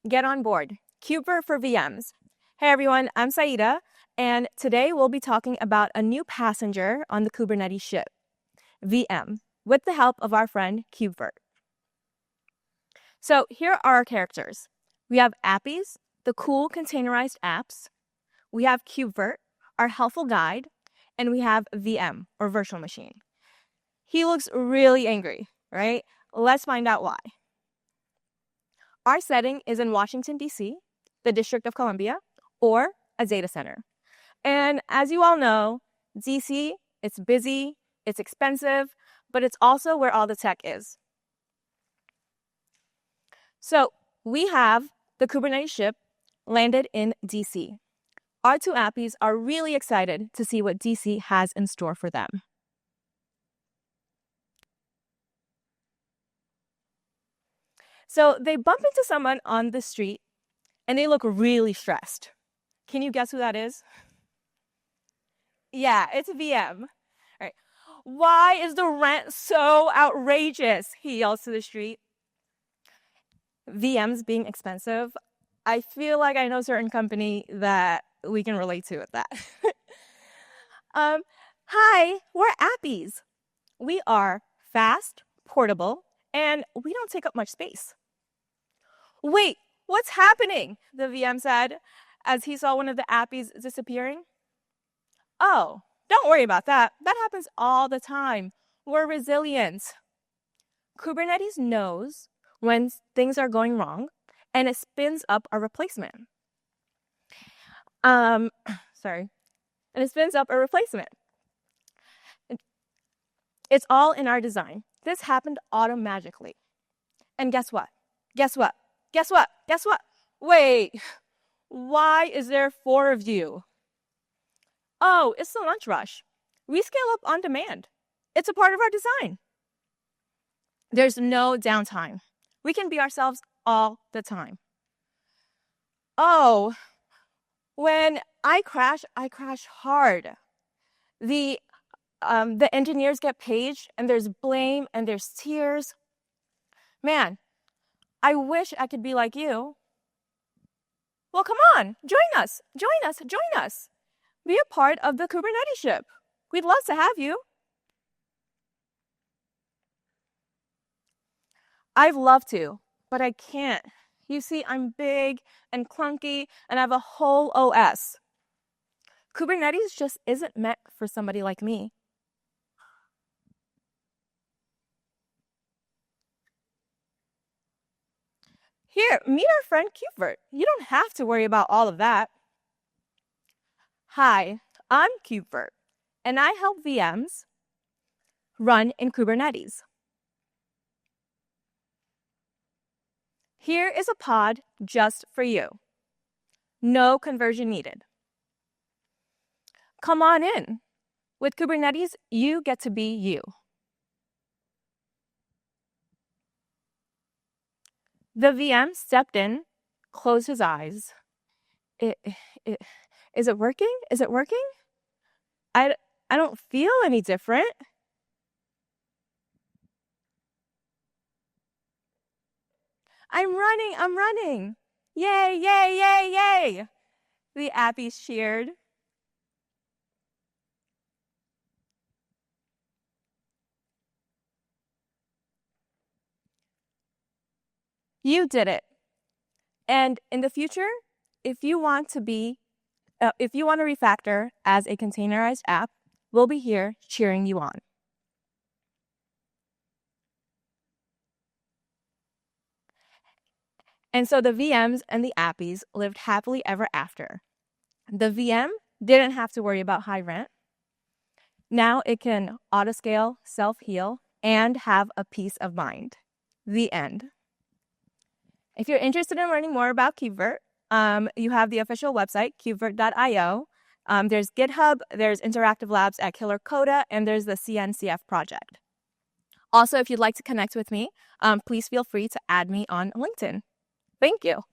get on board. KubeVirt for VMs. Hey everyone, I'm Syeda, and today we'll be talking about a new passenger on the Kubernetes ship, VM, with the help of our friend KubeVirt. So here are our characters. We have Appies, the cool containerized apps. We have KubeVirt, our helpful guide, and we have VM, or virtual machine. He looks really angry, right? Let's find out why. Our setting is in Washington, D.C., the District of Columbia, or a data center. And as you all know, D.C., it's busy, it's expensive, but it's also where all the tech is. So we have the Kubernetes ship landed in D.C. Our two Appies are really excited to see what D.C. has in store for them. So they bump into someone on the street, and they look really stressed. Can you guess who that is? Yeah, it's a VM. All right. Why is the rent so outrageous? He yells to the street. VMs being expensive. I feel like I know a certain company that we can relate to with that. Hi, we're Appies. We are fast, portable, and we don't take up much space. Wait, what's happening? The VM said as he saw one of the Appies disappearing. Oh, don't worry about that. That happens all the time. We're resilient. Kubernetes knows when things are going wrong, and it spins up a replacement. And it spins up a replacement. It's all in our design. This happened automagically. And guess what? Guess what? Guess what? Guess what? Wait, why is there 4 of you? Oh, it's the lunch rush. We scale up on demand. It's a part of our design. There's no downtime. We can be ourselves all the time. Oh, when I crash hard. The engineers get paged, and there's blame, and there's tears. Man, I wish I could be like you. Well, come on, join us. Be a part of the Kubernetes ship. We'd love to have you. I'd love to, but I can't. You see, I'm big and clunky, and I have a whole OS. Kubernetes just isn't meant for somebody like me. Here, meet our friend KubeVirt. You don't have to worry about all of that. Hi, I'm KubeVirt, and I help VMs run in Kubernetes. Here is a pod just for you. No conversion needed. Come on in. With Kubernetes, you get to be you. The VM stepped in, closed his eyes. Is it working? Is it working? I don't feel any different. I'm running. Yay, yay, yay, yay. The Appies cheered. You did it. And in the future, if you want to refactor as a containerized app, we'll be here cheering you on. And so the VMs and the Appies lived happily ever after. The VM didn't have to worry about high rent. Now it can autoscale, self-heal, and have a peace of mind. The end. If you're interested in learning more about KubeVirt, you have the official website, kubevirt.io. There's GitHub, there's interactive labs at Killer Coda, and there's the CNCF project. Also, if you'd like to connect with me, please feel free to add me on LinkedIn. Thank you.